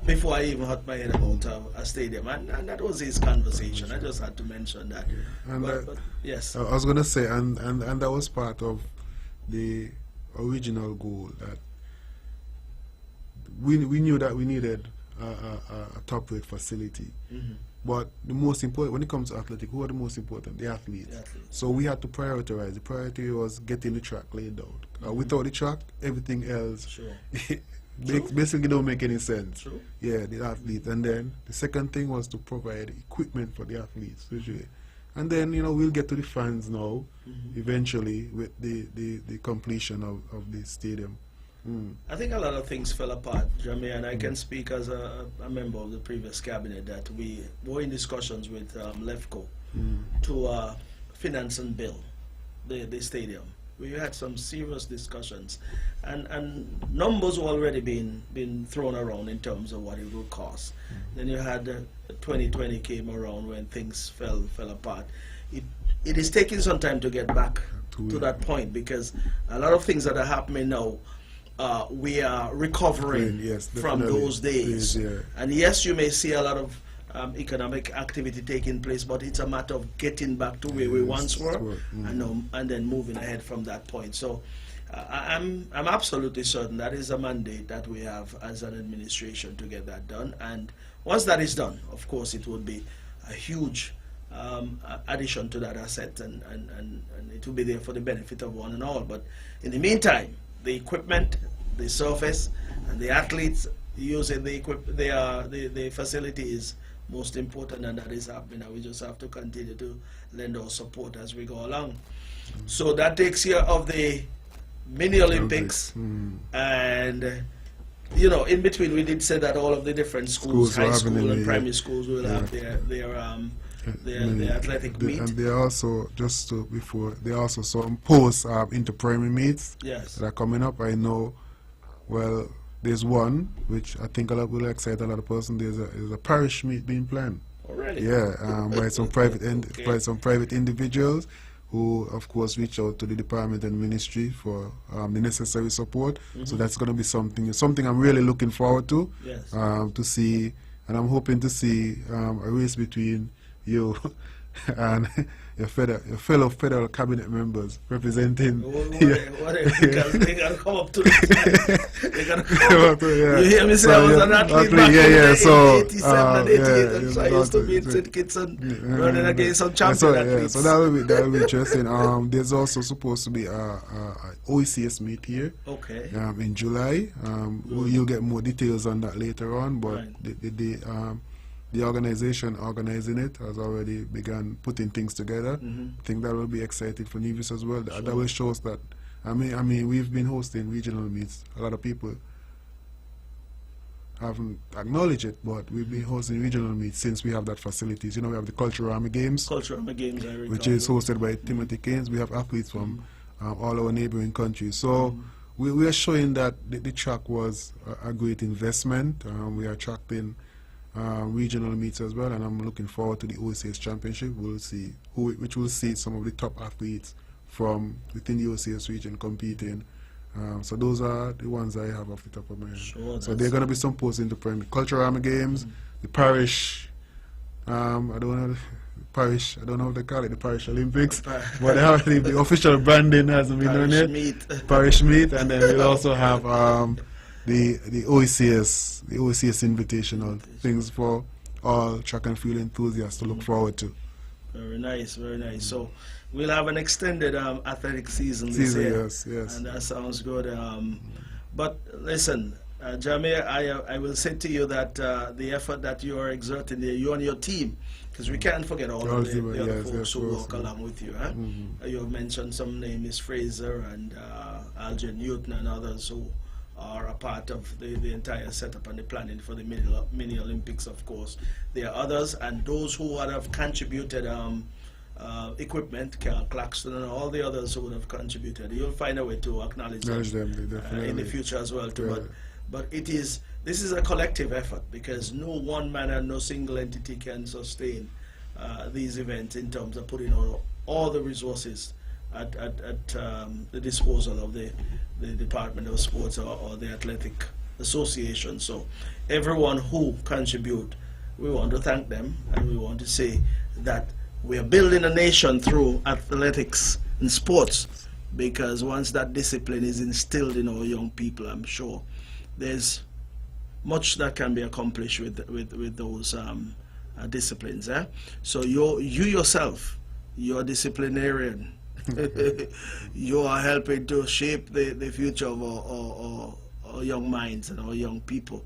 before I even hurt my head about a stadium. And that was his conversation. I just had to mention that. But yes. I was going to say, and that was part of the original goal, that we knew that we needed a top-rate facility. But the most important, when it comes to athletic, who are the most important? The athletes. So we had to prioritize. The priority was getting the track laid out. Without the track, everything else basically don't make any sense. Yeah, the athletes. And then the second thing was to provide equipment for the athletes, usually. And then, we'll get to the fans now, eventually, with the completion of the stadium. I think a lot of things fell apart, Jamir, and I can speak as a member of the previous cabinet that we were in discussions with LEFCO to finance and build the stadium. We had some serious discussions, and numbers were already been thrown around in terms of what it would cost. Then you had 2020 came around when things fell apart. It is taking some time to get back to that point, because a lot of things that are happening now, we are recovering from those days. And yes, you may see a lot of economic activity taking place, but it's a matter of getting back to where we once were, and then moving ahead from that point. So I'm absolutely certain that is a mandate that we have as an administration to get that done. And once that is done, of course, it would be a huge addition to that asset, and it will be there for the benefit of one and all. But in the meantime, the equipment, the surface, and the athletes using the facility is most important, and that is happening. And we just have to continue to lend our support as we go along. So that takes care of the mini Olympics, and in between we did say that all of the different schools, high school and primary schools, will have their athletic meet. And there are also, there are also some post inter-primary meets that are coming up. I know, well, there's one which I think will excite a lot of persons. There's a parish meet being planned. Oh, really? Yeah, by some private individuals who, of course, reach out to the department and ministry for the necessary support. So that's going to be something I'm really looking forward to. To see, and I'm hoping to see a race between you and your fellow federal cabinet members representing. Because they gotta come up to the time. They gotta come up. Yeah. You hear me say I was an athlete back in so, 87 and 88, and so I used to be in St. Kitts and running against some champion athletes. So that will be interesting. There's also supposed to be a OECS meet here. Okay. In July. You'll get more details on that later on, but right. The organization organizing it has already begun putting things together. I think that will be exciting for Nevis as well. Sure. That will show us that, I mean, we've been hosting regional meets. A lot of people haven't acknowledged it, but we've been hosting regional meets since we have that facilities. You know, we have the Cultural Army Games. Cultural Army Games, I recall. Which is hosted by Timothy Keynes. We have athletes from all our neighboring countries. So we are showing that the track was a great investment. We are attracting regional meets as well, and I'm looking forward to the OCS Championship. We'll see which will see some of the top athletes from within the OCS region competing. So those are the ones I have off the top of my head. Sure, so there are going to be some posts in the Premier Cultural Army Games, the parish. I don't know what they call it, the parish Olympics, but they have the official branding hasn't been done yet. Parish meet, and then we'll also have the OECS invitational things for all track and field enthusiasts to look forward to. Very nice, very nice. So we'll have an extended athletic season this year. Yes. And that sounds good. But listen, Jamir, I will say to you that the effort that you are exerting there, you and your team, because we can't forget all of the other folks who work along with you. Huh? You have mentioned some names, Fraser and Algen Newton and others who are a part of the entire setup and the planning for the mini Olympics, of course. There are others, and those who would have contributed equipment, Claxton and all the others who would have contributed. You'll find a way to acknowledge them in the future as well too. Right. But this is a collective effort, because no one man and no single entity can sustain these events in terms of putting all the resources at the disposal of the Department of Sports or the Athletic Association. So everyone who contribute, we want to thank them, and we want to say that we are building a nation through athletics and sports, because once that discipline is instilled in our young people, I'm sure there's much that can be accomplished with those disciplines. So you yourself, you're a disciplinarian. You are helping to shape the future of our young minds and our young people,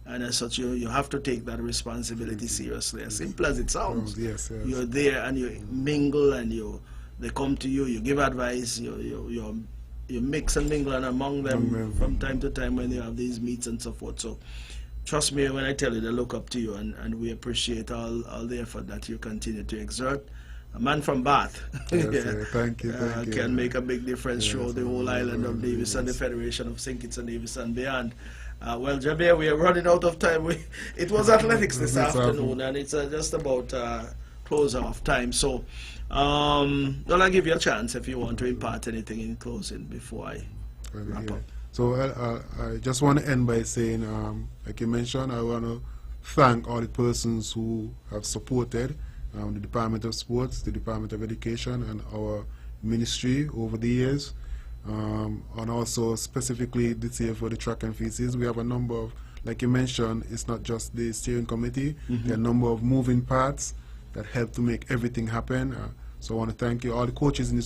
and as such you have to take that responsibility seriously. As simple as it sounds, yes. You're there and you mingle, and they come to you, you give advice, you mix and mingle and among them from time to time when you have these meets and so forth. So trust me when I tell you they look up to you, and we appreciate all the effort that you continue to exert. A man from Bath thank you. Can make a big difference throughout the whole island of Nevis and the Federation of St. Kitts and Nevis and beyond. Well, Jamir, we are running out of time. It was athletics this afternoon, and it's just about close off time. So I'll give you a chance if you want to impart anything in closing before I wrap up. So I just want to end by saying, like you mentioned, I want to thank all the persons who have supported the Department of Sports, the Department of Education, and our ministry over the years. And also specifically this year for the track and field season, we have a number of, like you mentioned, it's not just the steering committee, there are a number of moving parts that help to make everything happen. So I want to thank you, all the coaches in the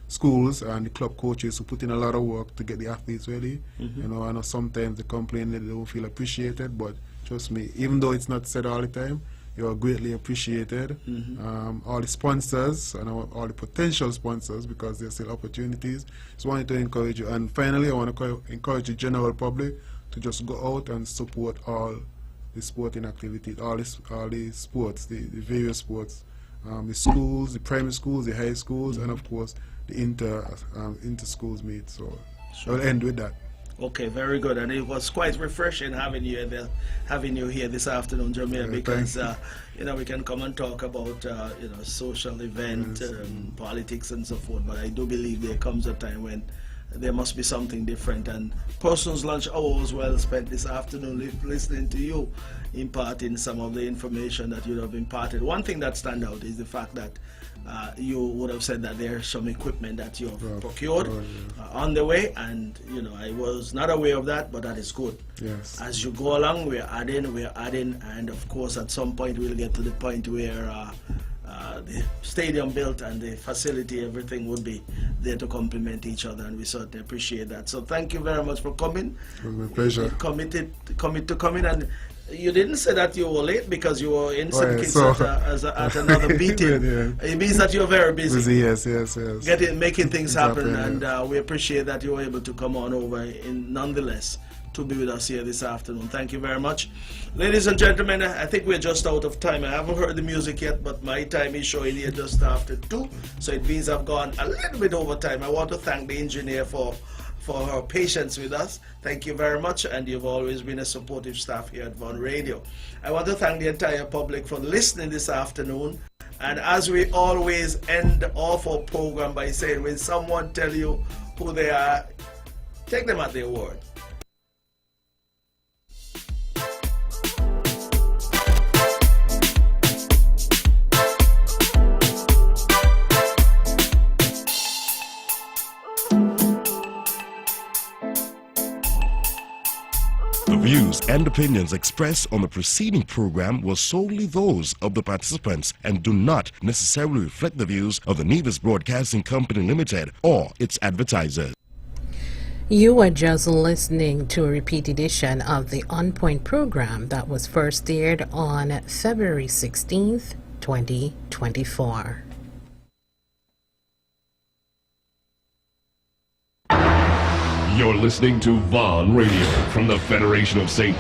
schools and the club coaches who put in a lot of work to get the athletes ready. You know, I know sometimes they complain that they don't feel appreciated, but trust me, even though it's not said all the time, you are greatly appreciated. All the sponsors and all the potential sponsors, because there's still opportunities. Just wanted to encourage you. And finally, I want to encourage the general public to just go out and support all the sporting activities, all the sports, the various sports, the schools, the primary schools, the high schools, and of course the inter-schools meet. So I'll end with that. Okay, very good, and it was quite refreshing having you here this afternoon, Jamir, because we can come and talk about social event, politics, and so forth. But I do believe there comes a time when there must be something different, and person's lunch hour was well spent this afternoon listening to you imparting some of the information that you have imparted. One thing that stands out is the fact that you would have said that there's some equipment that you have procured on the way, and I was not aware of that, but that is good. Yes. As you go along, we're adding, and of course at some point we'll get to the point where the stadium built and the facility, everything would be there to complement each other, and we certainly appreciate that. So thank you very much for coming. It was my pleasure. Commit to coming, and you didn't say that you were late because you were in St. Kitts at another meeting. It means that you're very busy. Yes. Making things happen, and we appreciate that you were able to come on over nonetheless to be with us here this afternoon. Thank you very much. Ladies and gentlemen, I think we're just out of time. I haven't heard the music yet, but my time is showing here just after 2, so it means I've gone a little bit over time. I want to thank the engineer for her patience with us. Thank you very much, and you've always been a supportive staff here at Von Radio. I want to thank the entire public for listening this afternoon, and as we always end off our program by saying, when someone tell you who they are, take them at their word. The views and opinions expressed on the preceding program were solely those of the participants and do not necessarily reflect the views of the Nevis Broadcasting Company Limited or its advertisers. You were just listening to a repeat edition of the On Point program that was first aired on February 16th, 2024. You're listening to Von Radio from the Federation of St.